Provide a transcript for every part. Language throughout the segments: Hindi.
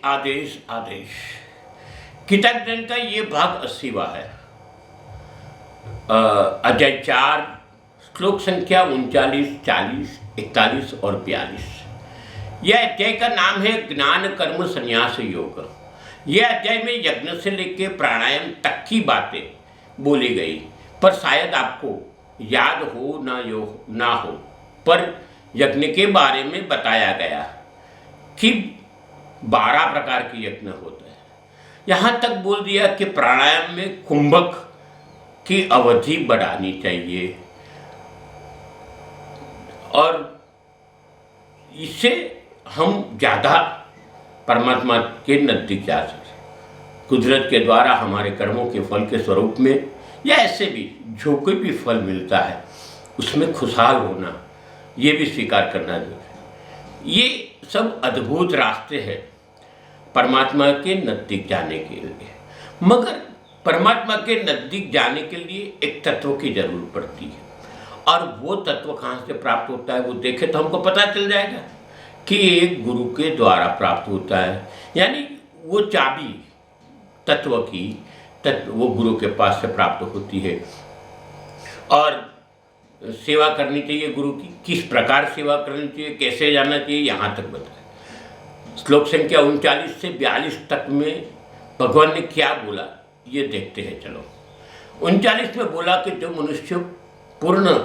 आदेश आदेश। गीता ज्ञान का ये भाग 80वां है। अध्याय 4, श्लोक संख्या 39, 40, 41 और 42। यह अध्याय का नाम है ज्ञान कर्म संन्यास योग। यह अध्याय में यज्ञ से लेकर प्राणायाम तक की बातें बोली गई, पर शायद आपको याद हो ना हो, पर यज्ञ के बारे में बताया गया कि 12 प्रकार के यज्ञ होते हैं। यहाँ तक बोल दिया कि प्राणायाम में कुंभक की अवधि बढ़ानी चाहिए और इससे हम ज़्यादा परमात्मा के नज़दीक जा सकते। कुदरत के द्वारा हमारे कर्मों के फल के स्वरूप में या ऐसे भी जो कोई भी फल मिलता है उसमें खुशहाल होना, ये भी स्वीकार करना जरूरी है। ये सब अद्भुत रास्ते हैं परमात्मा के नज़दीक जाने के लिए, मगर परमात्मा के नज़दीक जाने के लिए एक तत्व की जरूरत पड़ती है। और वो तत्व कहाँ से प्राप्त होता है वो देखे तो हमको पता चल जाएगा कि एक गुरु के द्वारा प्राप्त होता है। यानी वो चाबी तत्व की वो गुरु के पास से प्राप्त होती है। और सेवा करनी चाहिए गुरु की, किस प्रकार सेवा करनी चाहिए, कैसे जाना चाहिए, यहाँ तक बताया। श्लोक संख्या 39 से 42 तक में भगवान ने क्या बोला ये देखते हैं। चलो, 39 में बोला कि जो मनुष्य पूर्ण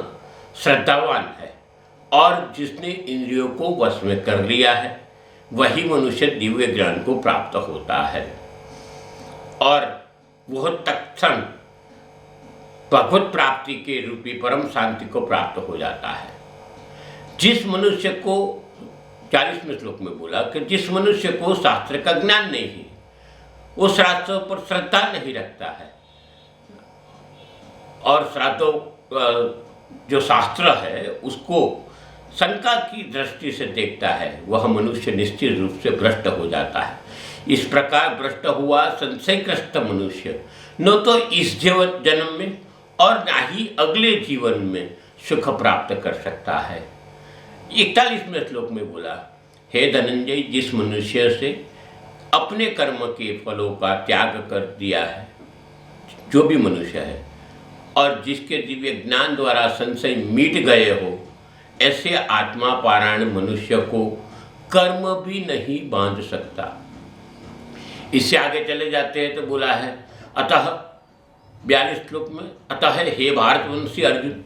श्रद्धावान है और जिसने इंद्रियों को वश में कर लिया है वही मनुष्य दिव्य ज्ञान को प्राप्त होता है और वह तत्क्षण भगवत प्राप्ति के रूपी परम शांति को प्राप्त हो जाता है। जिस मनुष्य को 40वें श्लोक में बोला कि जिस मनुष्य को शास्त्र का ज्ञान नहीं है, वो शास्त्रों पर श्रद्धा नहीं रखता है और श्राद्धों जो शास्त्र है उसको शंका की दृष्टि से देखता है, वह मनुष्य निश्चित रूप से भ्रष्ट हो जाता है। इस प्रकार भ्रष्ट हुआ संशयग्रस्त मनुष्य न तो इस जन्म में और ना ही अगले जीवन में सुख प्राप्त कर सकता है। 41वें श्लोक में बोला, हे धनंजय, जिस मनुष्य से अपने कर्म के फलों का त्याग कर दिया है, जो भी मनुष्य है, और जिसके दिव्य ज्ञान द्वारा संशय मिट गए हो, ऐसे आत्मा पारायण मनुष्य को कर्म भी नहीं बांध सकता। इससे आगे चले जाते हैं तो बोला है, अतः 42 श्लोक में, अतः हे भारतवंशी अर्जुन,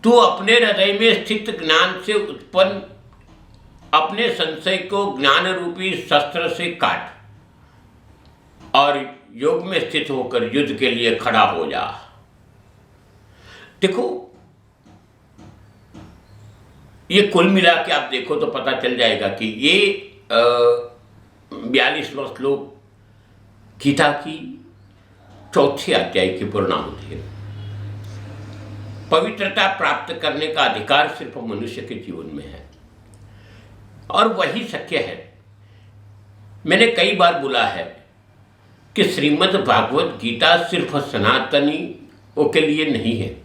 तू अपने हृदय में स्थित ज्ञान से उत्पन्न अपने संशय को ज्ञान रूपी शस्त्र से काट और योग में स्थित होकर युद्ध के लिए खड़ा हो जा। देखो, ये कुल मिला के आप देखो तो पता चल जाएगा कि ये 42वां श्लोक गीता की 4थे अध्याय की पूर्णाहुति है। पवित्रता प्राप्त करने का अधिकार सिर्फ मनुष्य के जीवन में है और वही सत्य है। मैंने कई बार बोला है कि श्रीमद् भागवत गीता सिर्फ सनातनियों के लिए नहीं है,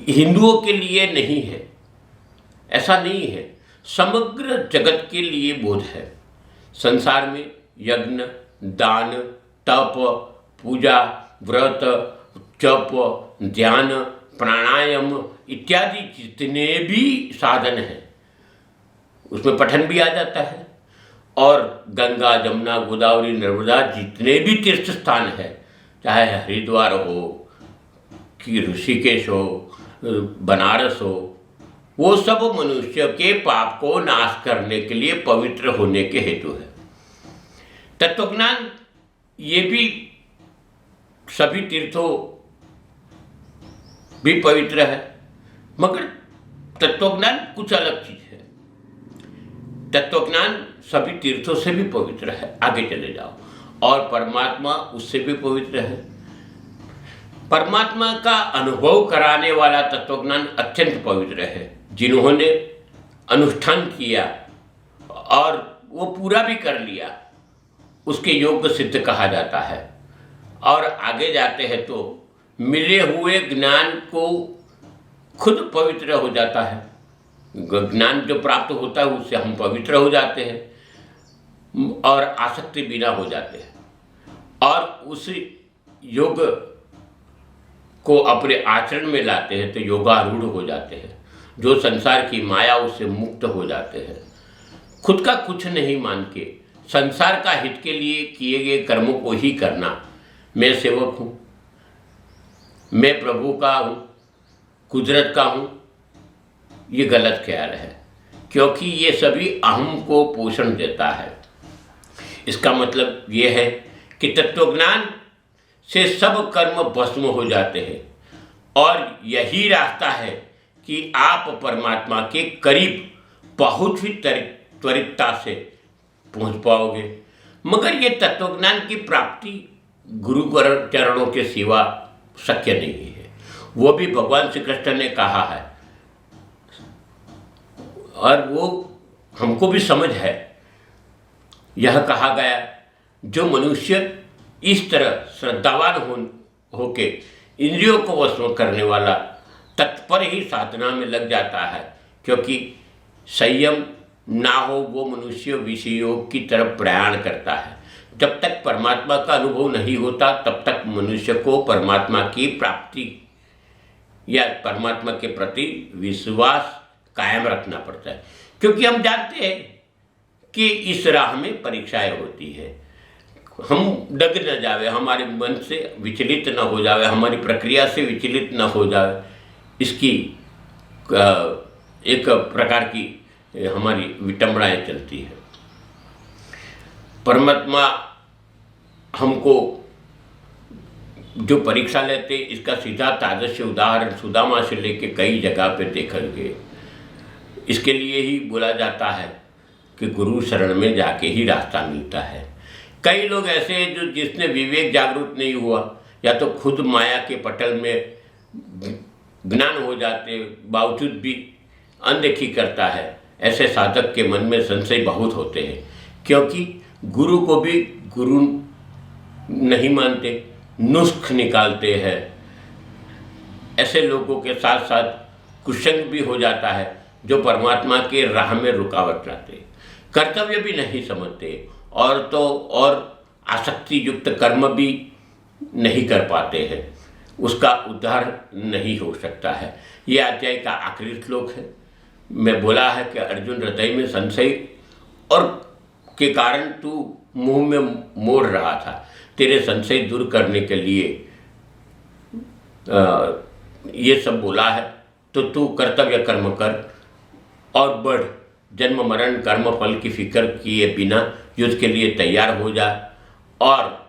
हिंदुओं के लिए नहीं है, ऐसा नहीं है, समग्र जगत के लिए बोध है। संसार में यज्ञ, दान, तप, पूजा, व्रत, जप, ध्यान, प्राणायाम इत्यादि जितने भी साधन हैं उसमें पठन भी आ जाता है। और गंगा, जमुना, गोदावरी, नर्मदा जितने भी तीर्थ स्थान है, चाहे हरिद्वार हो कि ऋषिकेश हो, बनारस हो, वो सब मनुष्य के पाप को नाश करने के लिए पवित्र होने के हेतु है। तत्वज्ञान ये भी सभी तीर्थों भी पवित्र है, मगर तत्वज्ञान कुछ अलग चीज है। तत्वज्ञान सभी तीर्थों से भी पवित्र है, आगे चले जाओ, और परमात्मा उससे भी पवित्र है। परमात्मा का अनुभव कराने वाला तत्वज्ञान अत्यंत पवित्र है। जिन्होंने अनुष्ठान किया और वो पूरा भी कर लिया उसके योग्य सिद्ध कहा जाता है। और आगे जाते हैं तो मिले हुए ज्ञान को खुद पवित्र हो जाता है। ज्ञान जो प्राप्त होता है उससे हम पवित्र हो जाते हैं। और आसक्ति बिना हो जाते हैं और उस योग को अपने आचरण में लाते हैं तो योगारूढ़ हो जाते हैं। जो संसार की माया उससे मुक्त हो जाते हैं। खुद का कुछ नहीं मान के संसार का हित के लिए किए गए कर्मों को ही करना, मैं सेवक हूँ, मैं प्रभु का हूँ, कुदरत का हूँ, ये गलत ख्याल है, क्योंकि ये सभी अहम को पोषण देता है। इसका मतलब ये है कि तत्वज्ञान से सब कर्म भस्म हो जाते हैं और यही रास्ता है कि आप परमात्मा के करीब बहुत ही त्वरितता से पहुंच पाओगे। मगर ये तत्वज्ञान की प्राप्ति गुरु चरणों के सिवा शक्य नहीं है। वो भी भगवान श्री कृष्ण ने कहा है और वो हमको भी समझ है। यह कहा गया, जो मनुष्य इस तरह श्रद्धावान होके इंद्रियों को वश में करने वाला तत्पर ही साधना में लग जाता है, क्योंकि संयम ना हो वो मनुष्य विषयों की तरफ प्रयाण करता है। जब तक परमात्मा का अनुभव नहीं होता तब तक मनुष्य को परमात्मा की प्राप्ति या परमात्मा के प्रति विश्वास कायम रखना पड़ता है, क्योंकि हम जानते हैं कि इस राह में परीक्षाएं होती है। हम डग न जावे, हमारे मन से विचलित न हो जावे, हमारी प्रक्रिया से विचलित न हो जावे, इसकी एक प्रकार की हमारी विटंबनाएं चलती है। परमात्मा हमको जो परीक्षा लेते, इसका सीधा तादृश्य उदाहरण सुदामा से लेके कई जगह पे देखेंगे। इसके लिए ही बोला जाता है कि गुरु शरण में जाके ही रास्ता मिलता है। कई लोग ऐसे हैं जो जिसने विवेक जागरूक नहीं हुआ, या तो खुद माया के पटल में ज्ञान हो जाते बावजूद भी अनदेखी करता है। ऐसे साधक के मन में संशय बहुत होते हैं, क्योंकि गुरु को भी गुरु नहीं मानते, नुस्ख निकालते हैं। ऐसे लोगों के साथ साथ कुसंग भी हो जाता है, जो परमात्मा के राह में रुकावट लाते, कर्तव्य भी नहीं समझते और तो और आसक्ति युक्त कर्म भी नहीं कर पाते हैं। उसका उद्धार नहीं हो सकता है। ये अध्याय का आखिरी श्लोक है। मैं बोला है कि अर्जुन, हृदय में संशय और के कारण तू मुंह में मोड़ रहा था। तेरे संशय दूर करने के लिए ये सब बोला है, तो तू कर्तव्य कर्म कर और बढ़। जन्म मरण कर्म फल की फिक्र किए बिना युद्ध के लिए तैयार हो जा। और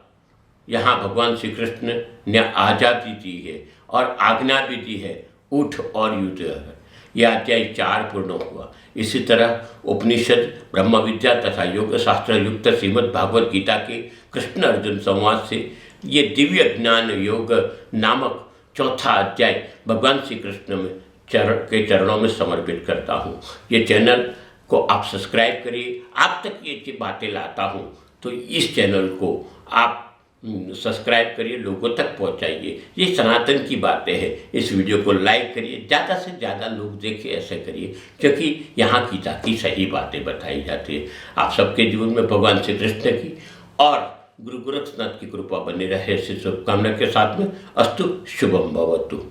यहाँ भगवान श्री कृष्ण ने आज़ादी दी है और आज्ञा भी दी है, उठ और युद्ध है। यह अध्याय 4 पूर्ण हुआ। इसी तरह उपनिषद, ब्रह्म विद्या तथा योग शास्त्र युक्त श्रीमद् भागवत गीता के कृष्ण अर्जुन संवाद से ये दिव्य ज्ञान योग नामक चौथा अध्याय भगवान श्री कृष्ण के चरणों में समर्पित करता हूँ। ये चैनल को आप सब्सक्राइब करिए। आप तक ये बातें लाता हूँ तो इस चैनल को आप सब्सक्राइब करिए, लोगों तक पहुंचाइए। ये सनातन की बातें हैं। इस वीडियो को लाइक करिए, ज़्यादा से ज़्यादा लोग देखें, ऐसे करिए, क्योंकि यहाँ गीता की सही बातें बताई जाती है। आप सबके जीवन में भगवान श्री कृष्ण की और गुरु गोरक्षनाथ की कृपा बनी रहे, ऐसी शुभकामना के साथ में अस्तु शुभम भवतु।